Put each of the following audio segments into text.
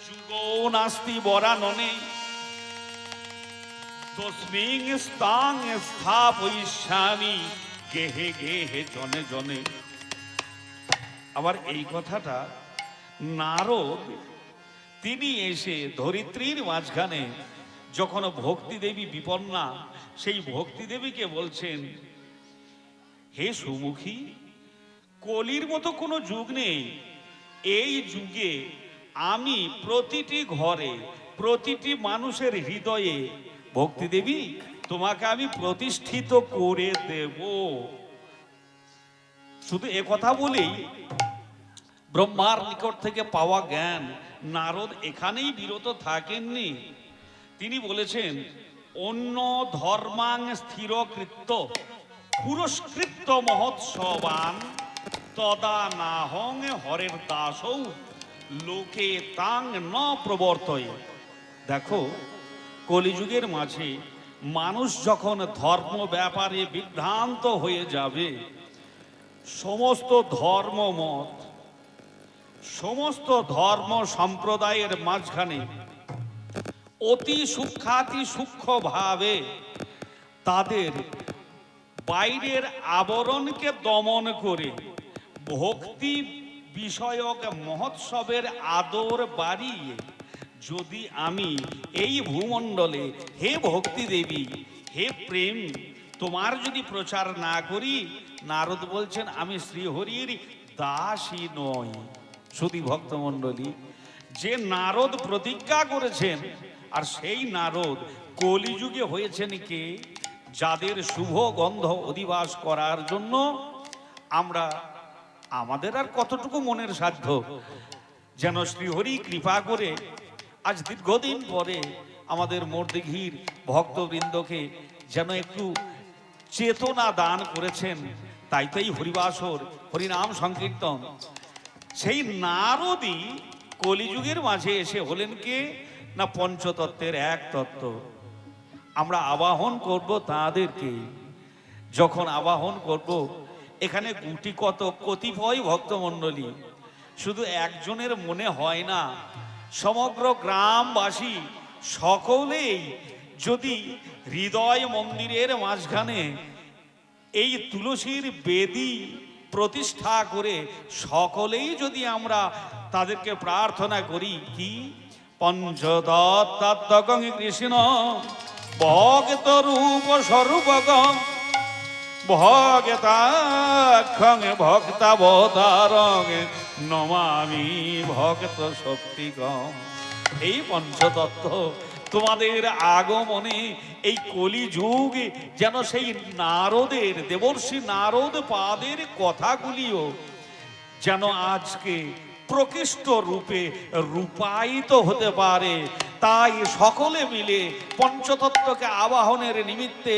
যুগো নাস্তি বরাননে তস্মিং স্তাং স্থাপয়িষ্যামি গেহে গেহে জনে জনে। আবার এই কথাটা নারদ তিনি এসে ধরিত্রীর মাঝখানে যখন ভক্তি দেবী বিপন্না, সেই ভক্তি দেবীকে বলছেন, হে সুমুখী, কলির মতো কোনো যুগ নেই। এই যুগে আমি প্রতিটি ঘরে, প্রতিটি মানুষের হৃদয়ে ভক্তি দেবী তোমাকে আমি প্রতিষ্ঠিত করে দেব। শুধু এ কথা বলেই ব্রহ্মার নিকট থেকে পাওয়া জ্ঞান নারদ এখানেই বিরত থাকেননি। তিনি বলেছেন, অন্য ধর্মাং স্থিরকৃত্য পুরস্কৃত্য মহোৎসবান তদা নাহং হরের দাসৌ লোকে তাং ন প্রবর্তয়ে। দেখো, কলিযুগের মাঝে মানুষ যখন ধর্ম ব্যাপারে বিভ্রান্ত হয়ে যাবে, সমস্ত ধর্মমত, সমস্ত ধর্ম সম্প্রদায়ের মাঝখানে অতি সূক্ষ্মাতি সূক্ষ্ম ভাবে তাদের বাইরের আবরণকে দমন করে ভক্তি বিষয়ক মহোৎসবের আদর বাড়িয়ে যদি আমি এই ভূমণ্ডলে হে ভক্তি দেবী, হে প্রেম, তোমার যদি প্রচার না করি, নারদ বলছেন আমি শ্রীহরির দাসী নই। শুধু ভক্তমণ্ডলী, যে নারদ প্রতিজ্ঞা করেছেন, আর সেই নারদ কলিযুগে হয়েছেন কে? যাদের শুভ গন্ধ অধিবাস করার জন্য আমরা, আমাদের আর কতটুকু মনের সাধ্য, যেন শ্রীহরি কৃপা করে আজ দীর্ঘদিন পরে আমাদের মর্দিঘির ভক্তবৃন্দকে যেন একটু চেতনা দান করেছেন। তাই তো এই হরিবাসর, হরিনাম সংকীর্তন। সেই নারদই কলিযুগের মাঝে এসে হলেন কে? না পঞ্চতত্ত্বের এক তত্ত্ব। আমরা আবাহন করব তাদেরকে। যখন আবাহন করব, এখানে গুটি কত কতিপয় ভক্তমণ্ডলী, শুধু একজনের মনে হয় না, সমগ্র গ্রামবাসী সকলেই যদি হৃদয় মন্দিরের মাঝখানে এই তুলসীর বেদী প্রতিষ্ঠা করে সকলেই যদি আমরা তাদেরকে প্রার্থনা করি, কি পঞ্চদত্তগং কৃষ্ণ ভগত রূপ স্বরূপগং ভগতাক্ষং ভক্তাবতারং নমামি ভক্ত শক্তিগম। এই পঞ্চতত্ত্ব তোমাদের আগমনে এই কলিযুগ যেন সেই নারদের, দেবর্ষি নারদ পাদের কথাগুলিও যেন আজকে প্রকৃষ্ট রূপে রূপায়িত হতে পারে। তাই সকলে মিলে পঞ্চতত্ত্বকে আবাহনের নিমিত্তে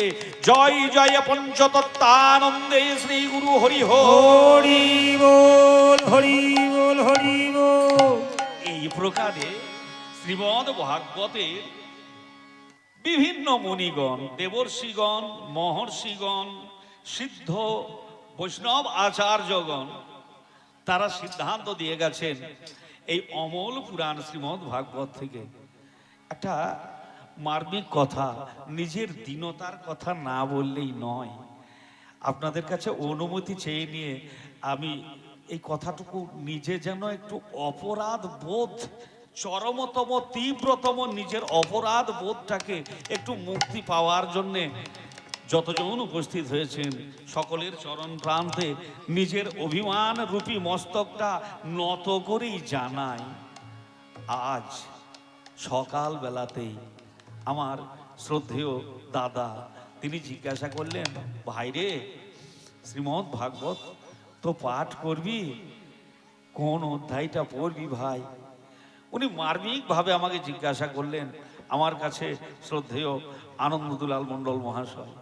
জয় জয় পঞ্চতত্ত্বানন্দে শ্রী গুরু হরি হরি বল, হরি বল, হরি বল। এই প্রকারে শ্রীমদ ভাগবতের বিভিন্ন মুনিগণ, দেবর্ষিগণ, মহর্ষিগণ, সিদ্ধ বৈষ্ণব আচার্যগণ তারা সিদ্ধান্ত দিয়ে গেছেন এই অমল পুরাণ শ্রীমদ ভাগবত থেকে একটা মার্মিক কথা, নিজের দীনতার কথা না বললেই নয়। আপনাদের কাছে অনুমতি চেয়ে নিয়ে আমি এই কথাটুকু, নিজে যেন একটু অপরাধ বোধ, চরমতম তীব্রতম নিজের অপরাধ বোধটাকে একটু মুক্তি পাওয়ার জন্যে যতজন উপস্থিত হয়েছেন সকলের চরণ প্রান্তে নিজের অভিমান রূপী মস্তকটা নত করেই জানাই। আজ সকাল বেলাতেই আমার শ্রদ্ধেয় দাদা তিনি জিজ্ঞাসা করলেন, ভাইরে শ্রীমদ ভাগবত তো পাঠ করবি, কোন অধ্যায়টা পড়বি ভাই? উনি মার্মিকভাবে আমাকে জিজ্ঞাসা করলেন। আমার কাছে শ্রদ্ধেয় আনন্দদুলাল মণ্ডল মহাশয়,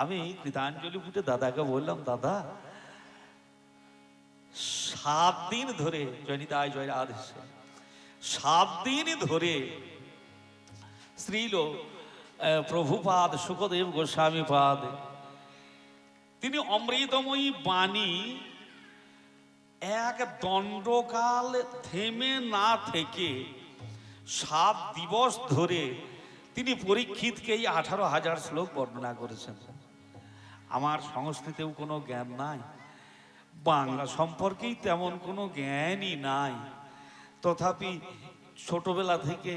আমি কৃতাঞ্জলি ফুটে দাদাকে বললাম, দাদা 7 দিন ধরে, জয়নিতায় জয় রাধেশ্যাম, 7 দিন ধরে শ্রীল প্রভুপাদ সুখদেব গোস্বামী পাদ তিনি অমৃতময়ী বাণী এক দণ্ডকাল থেমে না থেকে 7 দিবস ধরে তিনি পরীক্ষিতকেই 18,000 শ্লোক বর্ণনা করেছেন। আমার সংস্কৃতেও কোনো জ্ঞান নাই, বাংলা সম্পর্কেই তেমন কোনো জ্ঞানই নাই, তথাপি ছোটবেলা থেকে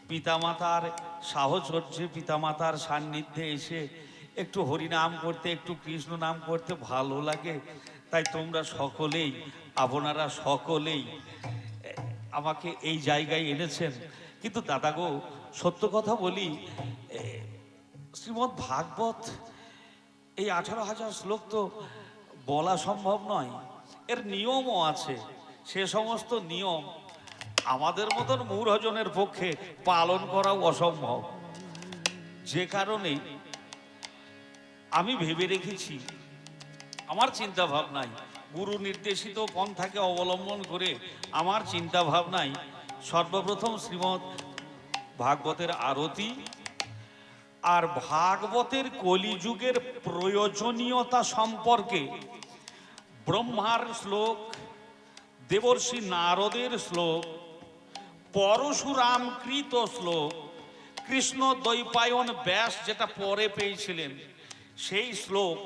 পিতামাতার সাহচর্যে, পিতামাতার সান্নিধ্যে এসে একটু হরিনাম করতে, একটু কৃষ্ণ নাম করতে ভালো লাগে। তাই তোমরা সকলেই, আপনারা সকলেই আমাকে এই জায়গায় এনেছেন। কিন্তু দাদা গো, সত্য কথা বলি, শ্রীমদ্ ভাগবত এই 18,000 শ্লোক তো বলা সম্ভব নয়, এর নিয়মও আছে। সে সমস্ত নিয়ম আমাদের মতন মূঢ়জনের পক্ষে পালন করাও অসম্ভব। যে কারণে আমি ভেবে রেখেছি, আমার চিন্তা ভাবনায়, গুরু নির্দেশিত পন্থাকে অবলম্বন করে আমার চিন্তা ভাবনায় সর্বপ্রথম শ্রীমদ্ ভাগবতের আরতি আর ভাগবতের কলিযুগের প্রয়োজনীয়তা সম্পর্কে ব্রহ্মার শ্লোক, দেবর্ষি নারদের শ্লোক, পরশুরামকৃত শ্লোক, কৃষ্ণ দ্বৈপায়ন ব্যাস যেটা পরে পেয়েছিলেন সেই শ্লোক,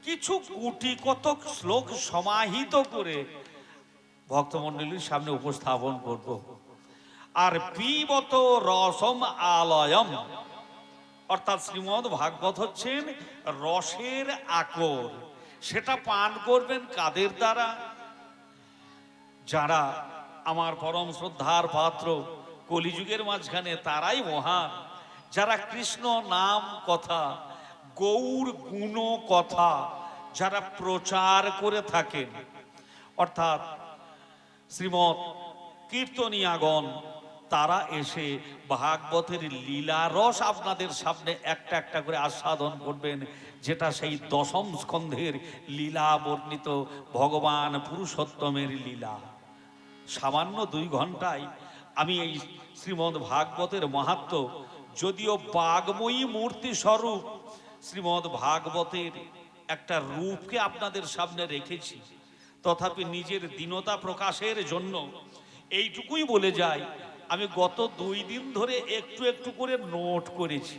কিছু কোটি কতক শ্লোক সমাহিত করে ভক্তমণ্ডলীর সামনে উপস্থাপন করব। আর পিবত রসম আলয়ম, অর্থাৎ শ্রীমদ্ ভাগবত হচ্ছেন রসের আকর। সেটা পান করবেন কাদের দ্বারা? যারা আমার পরম শ্রদ্ধার পাত্র, কলিযুগের মাঝখানে তারাই মহান, যারা কৃষ্ণ নাম কথা, গৌর গুণ কথা যারা প্রচার করে থাকেন, অর্থাৎ শ্রীমৎ কীর্তনিয়াগণ, তারা এসে ভাগবতের লীলারস আপনাদের সামনে একটা একটা করে আস্বাদন করবেন, যেটা সেই 10ম স্কন্ধের লীলা বর্ণিত ভগবান পুরুষোত্তমের লীলা। সামান্য 2 ঘন্টায় আমি এই শ্রীমদ্ ভাগবতের মাহাত্ম্য, যদিও বাগময়ী মূর্তি স্বরূপ শ্রীমদ্ ভাগবতের একটা রূপকে আপনাদের সামনে রেখেছি, তথাপি নিজের দীনতা প্রকাশের জন্য এইটুকুই বলে যাই, আমি গত 2 দিন ধরে একটু একটু করে নোট করেছি।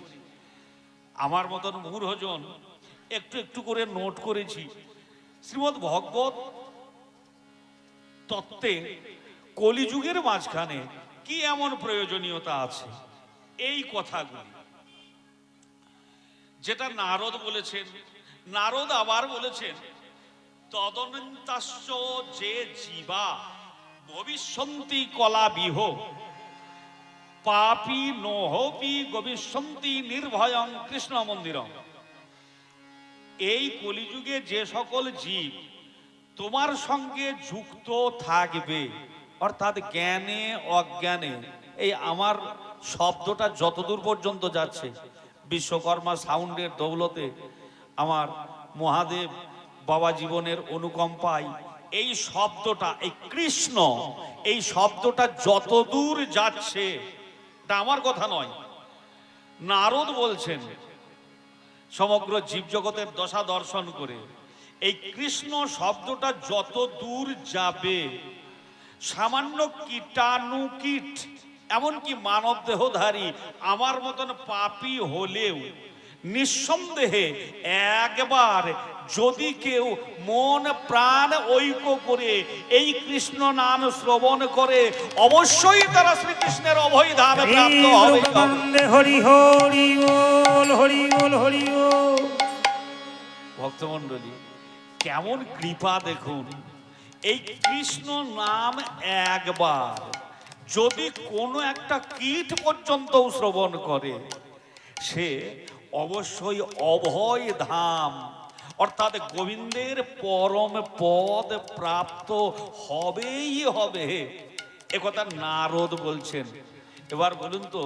আমার মতন মূঢ়জন একটু একটু করে নোট করেছি। শ্রীমদ্ ভাগবত তত্ত্বে কলিযুগের মাঝখানে কি এমন প্রয়োজনীয়তা আছে, এই কথাগুলি যেটা নারদ বলেছেন। নারদ আবার বলেছেন, তদনন্তাস্য যে জীবা ভবিষ্যন্তি কলাবিহ পাপি নহপি গবিষ্যন্তি নির্ভয়ং কৃষ্ণ মন্দিরম। এই কলিযুগে যে সকল জীব তোমার সঙ্গে যুক্ত থাকবে, অর্থাৎ জ্ঞানে অজ্ঞানে, এই আমার শব্দটা যতদূর পর্যন্ত যাচ্ছে, বিশ্বকর্মা সাউন্ডের দৌলতে, আমার মহাদেব বাবা জীবনের অনুকম্পায়, এই শব্দটা, এই কৃষ্ণ, এই শব্দটা যতদূর যাচ্ছে, এটা আমার কথা নয়, নারদ বলছেন সমগ্র জীবজগতের দশা দর্শন করে, এই কৃষ্ণ শব্দটা যত দূর যাবে, সামান্য কীটাণুকীট, এমনকি মানব দেহধারী আমার মতন পাপী হলেও নিঃসন্দেহে একবার যদি কেউ মন প্রাণ ঐক্য করে এই কৃষ্ণ নাম শ্রবণ করে, অবশ্যই তারা শ্রীকৃষ্ণের অভয় ধামে প্রাপ্ত হবে। হরি হরি বল, হরি বল, হরি বল। ভক্তমণ্ডলী, কেমন কৃপা দেখুন! এই কৃষ্ণ নাম একবার যদি কোনো একটা কীট পর্যন্ত শ্রবণ করে, সে অবশ্যই অভয় ধাম অর্থাৎ গোবিন্দের পরম পদ প্রাপ্ত হবেই হবে, একথা নারদ বলছেন। এবার বলুন তো,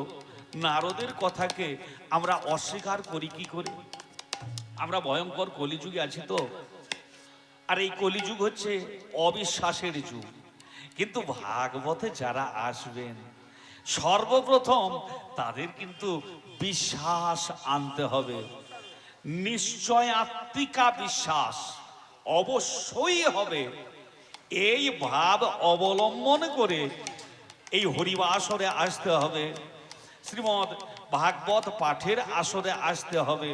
নারদের কথাকে আমরা অস্বীকার করি কি করে? আমরা ভয়ঙ্কর কলিযুগে আছি তো, আর এই কলিযুগ হচ্ছে অবিশ্বাসের যুগ। কিন্তু ভাগবতে যারা আসবেন, সর্বপ্রথম তাদের কিন্তু বিশ্বাস আনতে হবে, নিশ্চয় আত্মিকা বিশ্বাস অবশ্যই হবে। এই ভাব অবলম্বন করে এই হরিবা আসরে আসতে হবে, শ্রীমদ ভাগবত পাঠের আসরে আসতে হবে,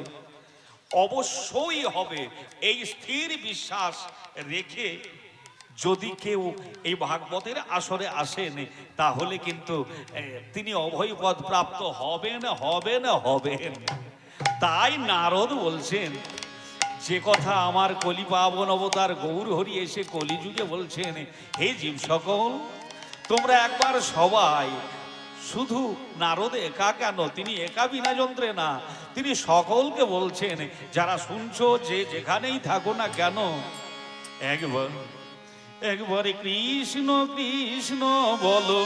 অবশ্যই হবে। এই স্থির বিশ্বাস রেখে যদি কেউ এই ভাগবতের আসরে আসেন, তাহলে কিন্তু তিনি অভয় পদ প্রাপ্ত হবেন হবেন হবেন। তাই নারদ বলছেন, যে কথা আমার কলি পাবন অবতার গৌর হরি এসে কলিযুগে বলছেন, হে জীব সকল, তোমরা একবার সবাই, শুধু নারদ একা কেন, তিনি একা বিনা যন্ত্রে না, তিনি সকলকে বলছেন, যারা শুনছো যে যেখানেই থাকো না কেন, একবার একবারে কৃষ্ণ কৃষ্ণ বলো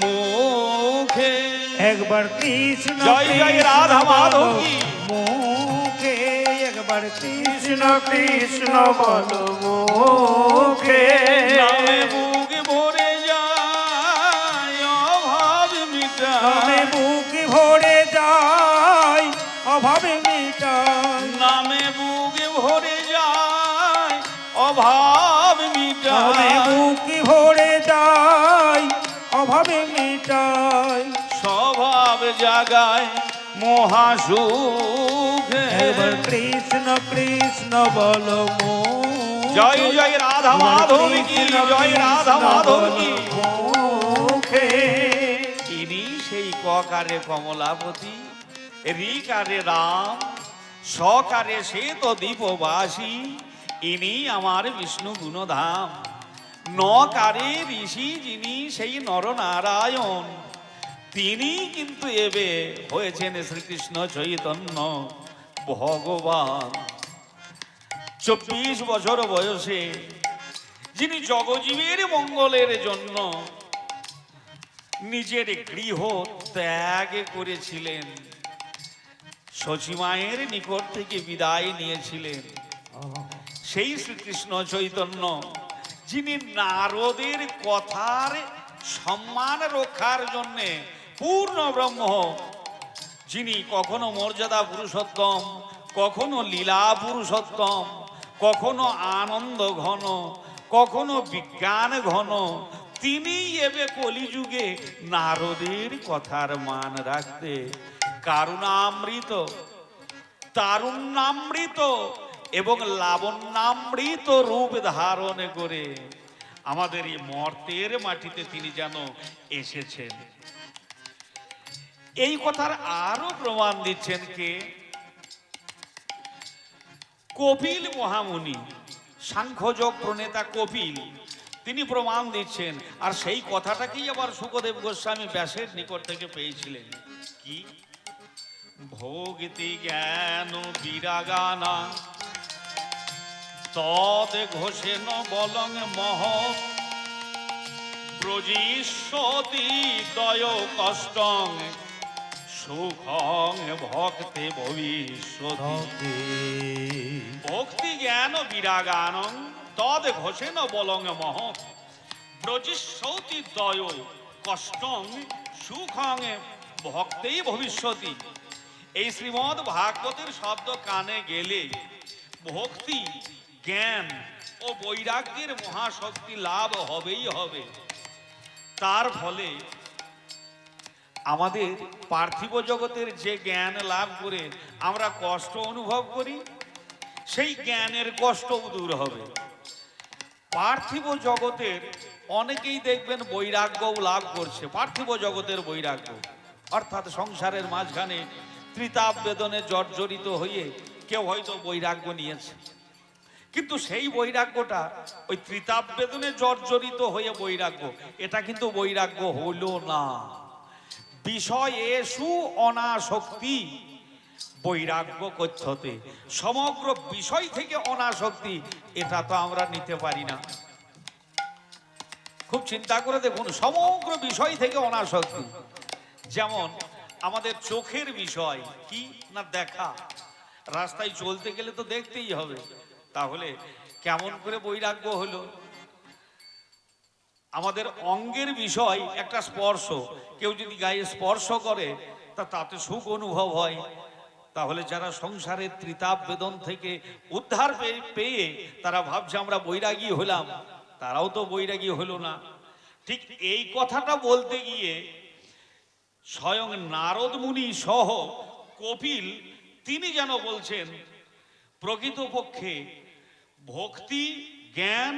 মুখে, একবার কৃষ্ণ জয় জয় রাধা মাধব কি, মুখে একবার কৃষ্ণ কৃষ্ণ বলো মুখে, নামে বুক ভরে যায় অভাব মিটায়, নামে বুক ভরে যায় অভাবে মিটায়, নামে বুক ভরে যায় অভাব নামে মিটায়, বুক ভরে যায় অভাবে মিটায়, স্বভাব জাগায় মহাসুখ। একবার কৃষ্ণ কৃষ্ণ বলো মুখে, জয় জয় রাধা মাধব কি, জয় রাধা মাধব কি। মুখে ইনি সেই ককারে কমলাপতি, রিকারে রাম, সকারে শ্বেত দ্বীপবাসী, ইনি আমার বিষ্ণু গুণধাম, নকারে ঋষি যিনি সেই নরনারায়ণ, তিনি কিন্তু এবে হয়েছেন শ্রীকৃষ্ণ চৈতন্য ভগবান। 24 বছর বয়সে যিনি জগজীবের মঙ্গলের জন্য নিজের গৃহ ত্যাগ করেছিলেন, সচিমায়ের নিকট থেকে বিদায় নিয়েছিলেন, সেই শ্রীকৃষ্ণ চৈতন্য, যিনি নারদের কথার সম্মান রক্ষার জন্যে পূর্ণ ব্রহ্ম, যিনি কখনো মর্যাদা পুরুষোত্তম, কখনো লীলা পুরুষোত্তম, কখনো আনন্দ ঘন, কখনো বিজ্ঞান ঘন, তিনি এবে কলিযুগে নারদের কথার মান রাখতে কারুণামৃত, তারুণ্যামৃত এবং লাবণ্যামৃত রূপ ধারণ করে আমাদের এই মর্তের মাটিতে তিনি যেন এসেছেন। এই কথার আরো প্রমাণ দিচ্ছেন কে? কপিল মহামুনি, সাংখ্যযোগ প্রণেতা কপিল, তিনি প্রমাণ দিচ্ছেন। আর সেই কথাটাকেই আবার শুকদেব গোস্বামী ব্যাসের নিকট থেকে পেয়েছিলেন। কি? ভোগতি জ্ঞান বিরাগানা তদ ঘোষেন বলং মহৎ, ব্রজিষ্যতি দয় কষ্টং সুখং ভক্তে ভবিষ্যতি। ভক্তি জ্ঞান বিরাগানং তদ ঘোষেন বলং মহৎ, ব্রজিষ্যতি দয় কষ্টং সুখং ভক্তে ভবিষ্যতি। এই শ্রীমদ ভাগবতের শব্দ কানে গেলে ভক্তি, জ্ঞান ও বৈরাগ্যের মহাশক্তি লাভ হবেই হবে। তার ফলে আমাদের পার্থিব জগতের যে জ্ঞান লাভ করে আমরা কষ্ট অনুভব করি, সেই জ্ঞানের কষ্টও দূর হবে। পার্থিব জগতের অনেকেই দেখবেন বৈরাগ্যও লাভ করছে, পার্থিব জগতের বৈরাগ্য, অর্থাৎ সংসারের মাঝখানে ত্রিতাপ বেদনে জর্জরিত হয়ে কেউ হয়তো বৈরাগ্য নিয়েছে, কিন্তু সেই বৈরাগ্যটা ওই ত্রিতাপ বেদনে জর্জরিত হয়ে বৈরাগ্য, এটা কিন্তু বৈরাগ্য হলো না। বিষয়েষু অনাসক্তি বৈরাগ্য কথ্যতে, সমগ্র বিষয় থেকে অনাসক্তি, এটা তো আমরা নিতে পারি না। খুব চিন্তা করে দেখুন, সমগ্র বিষয় থেকে অনাসক্তি। যেমন আমাদের চোখের বিষয় কি না, দেখা, রাস্তায় চলতে গেলে তো দেখতেই হবে, তাহলে কেমন করে বৈরাগ্য হলো? আমাদের অঙ্গের বিষয় একটা স্পর্শ, কেউ যদি গায়ে স্পর্শ করে তাতে সুখ অনুভব হয়, তাহলে যারা সংসারের ত্রিতাপ বেদন থেকে উদ্ধার পেয়ে তারা ভাবছে আমরা বৈরাগী হলাম, তারাও তো বৈরাগী হলো না। ঠিক এই কথাটা বলতে গিয়ে স্বয়ং নারদ মুনি সহ কপিল তিনি যেন বলছেন প্রকৃতপক্ষে ভক্তি জ্ঞান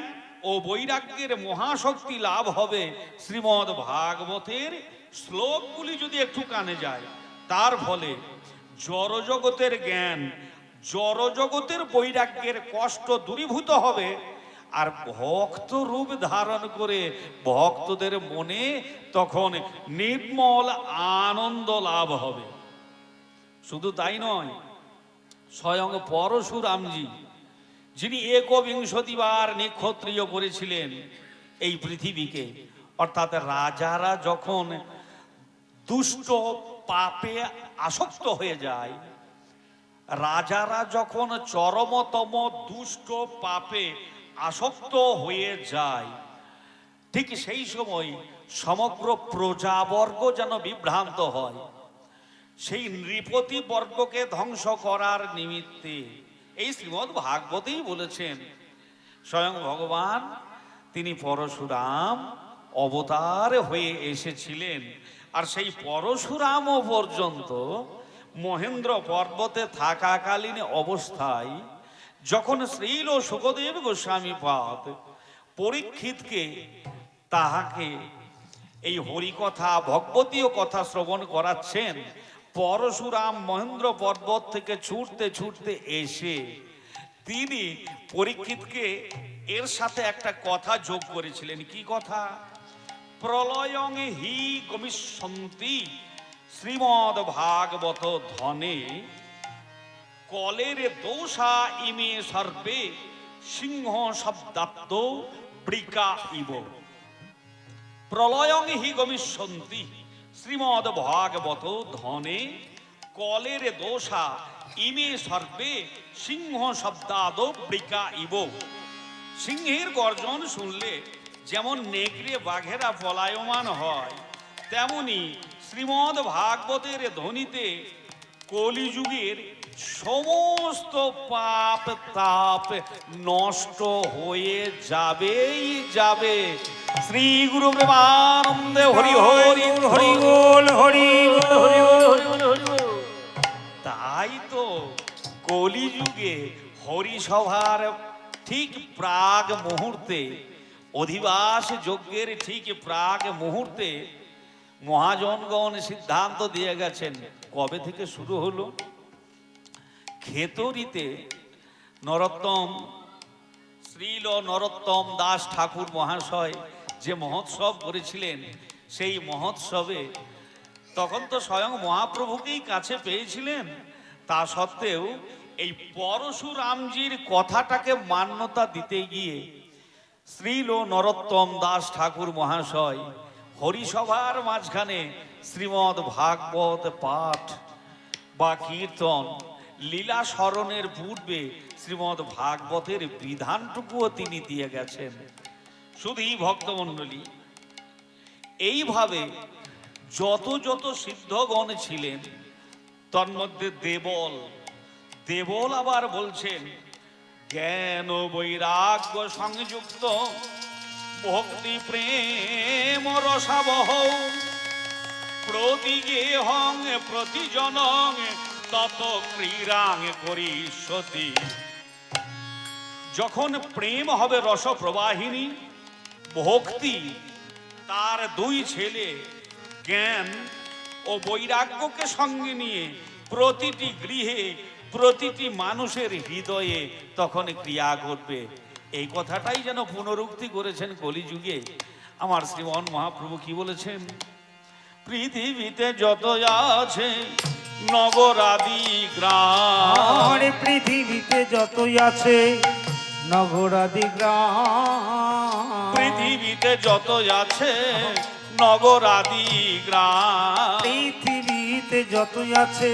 ও বৈরাগ্যের মহাশক্তি লাভ হবে শ্রীমদ্ ভাগবতের শ্লোকগুলি যদি একটু কানে যায়, তার ফলে জড়জগতের জ্ঞান জড়জগতের বৈরাগ্যের কষ্ট দূরীভূত হবে, আর ভক্ত রূপ ধারণ করে ভক্তদের মনে তখন নির্মল আনন্দ লাভ হবে। শুধু তাই নয়, স্বয়ং পরশুরামজি যিনি একবিংশতিবার নিক্ষত্রিয় করেছিলেন এই পৃথিবীকে, অর্থাৎ রাজারা যখন দুষ্ট পাপে আসক্ত হয়ে যায়, রাজারা যখন চরমতম দুষ্ট পাপে আসক্ত হয়ে যায়, ঠিক সেই সময় সমগ্র প্রজাবর্গ যেন বিভ্রান্ত হয়। সেই নৃপতি বর্গকে ধ্বংস করার নিমিত্তে এই শ্রীমদ্ ভাগবতেই বলেছেন স্বয়ং ভগবান তিনি পরশুরাম অবতার হয়ে এসেছিলেন। আর সেই পরশুরামও পর্যন্ত মহেন্দ্র পর্বতে থাকাকালীন অবস্থায় যখন শ্রীল সুখদেব গোস্বামী পাদ পরীক্ষিতকে তাহাকে এই হরিকথা ভগবতীয় কথা শ্রবণ করাচ্ছেন, পরশুরাম মহেন্দ্র পর্বত থেকে ছুটতে ছুটতে এসে তিনি পরীক্ষিতকে এর সাথে একটা কথা যোগ করেছিলেন। কি কথা? প্রলয়ং হি গমিষ্যন্তি শ্রীমদ্ ভাগবত ধনে কলের দোষা ইমে সর্বে সিংহ শব্দাত্ম বৃকা ইব। প্রলয়ং হি গমিষ্যন্তি শ্রীমদ্ ভাগবত ধনে কলের দোষা ইমে সর্বে সিংহ শব্দাদ বৃকা ইব। সিংহের গর্জন শুনলে যেমন নেকড়ে বাঘেরা পলায়মান হয়, তেমনি শ্রীমদ্ ভাগবতের ধ্বনিতে কলিযুগের সমস্ত পাপ তাপ নষ্ট হয়ে যাবেই যাবে। শ্রী গুরু প্রেমানন্দে হরি হরি হরি বল হরি তাই তো কলিযুগে হরিসভার ঠিক প্রাগ মুহূর্তে, অধিবাস যজ্ঞের ঠিক প্রাগ মুহূর্তে মহাজনগণ সিদ্ধান্ত দিয়ে গেছেন। কবে থেকে শুরু হলো? খেতরিতে নরোত্তম শ্রীল নরোত্তম দাস ঠাকুর মহাশয় যে মহোৎসব করেছিলেন, সেই মহোৎসবে তখন তো স্বয়ং মহাপ্রভুকেই কাছে পেয়েছিলেন, তা সত্ত্বেও এই পরশুরামজির কথাটাকে মান্যতা দিতে গিয়ে শ্রীল নরোত্তম দাস ঠাকুর মহাশয় হরিসভার মাঝখানে শ্রীমদ্ ভাগবত পাঠ বা কীর্তন লীলা স্মরণের পূর্বে শ্রীমদ্ ভাগবতের বিধানটুকুও তিনি দিয়ে গেছেন। শুধুই ভক্তমণ্ডলী, এইভাবে যত যত সিদ্ধগণ ছিলেন তন্মধ্যে দেবল আবার বলছেন জ্ঞান বৈরাগ্য সংযুক্ত ভক্তি প্রেম রসাবহ প্রতিগেহং প্রতিজনং তত ক্রীড়াং করিষ্যতি। যখন প্রেম হবে রস প্রবাহিনী, ভক্তি তার দুই ছেলে জ্ঞান ও বৈরাগ্যকে সঙ্গে নিয়ে প্রতিটি গৃহে প্রতিটি মানুষের হৃদয়ে তখন ক্রিয়া ঘটবে। এই কথাটাই যেন পুনরুক্তি করেছেন কলিযুগে আমার শ্রীমন মহাপ্রভু। কি বলেছেন? পৃথিবীতে যত আছে নগরাদি গ্রাম, পৃথিবীতে যতই আছে নগরাদি গ্রাম, পৃথিবীতে যত আছে নগরাদি গ্রাম, পৃথিবীতে যতই আছে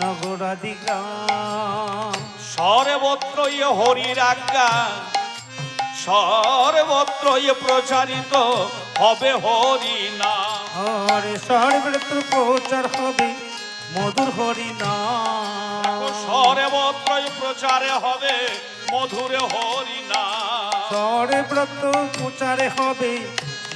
নগরাদি গ্রাম, সর্বত্র হরির আজ্ঞা সর্বত্র প্রচারিত হবে হরি নাম। হরে সর্বত্র প্রচার হবে মধুর হরি নাম, সর্বত্র প্রচারে হবে মধুর হরি নাম, সর্বত্র প্রচারে হবে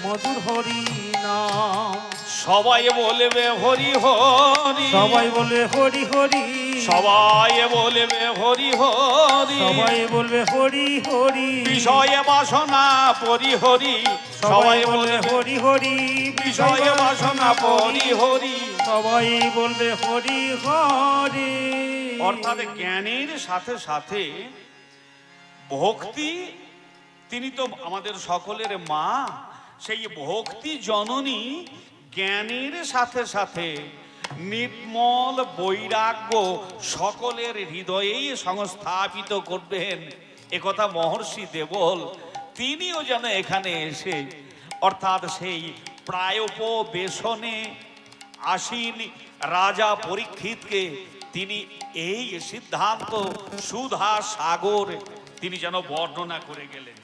মধুর হরি নাম। সবাই বলবে হরি হরি, সবাই বলবে হরি হরি, সবাই বলবে হরি হরি, সবাই বলবে হরি হরি, বিষয়ে বাসনা পরি হরি, সবাই বলবে হরি হরি, বিষয়ে বাসনা পরি হরি। সবাই বলবে হরি হরি। অর্থাৎ জ্ঞানের সাথে সাথে ভক্তি, তিনি তো আমাদের সকলের মা, সেই ভক্তি জননী জ্ঞানের সাথে সাথে নির্মল বৈরাগ্য সকলের হৃদয়েই সংস্থাপিত করবেন, একথা মহর্ষি দেবল তিনিও যেন এখানে এসে অর্থাৎ সেই প্রায়োপবেশনে আসীন রাজা পরীক্ষিতকে তিনি এই সিদ্ধান্ত সুধা সাগর তিনি যেন বর্ণনা করে গেলেন।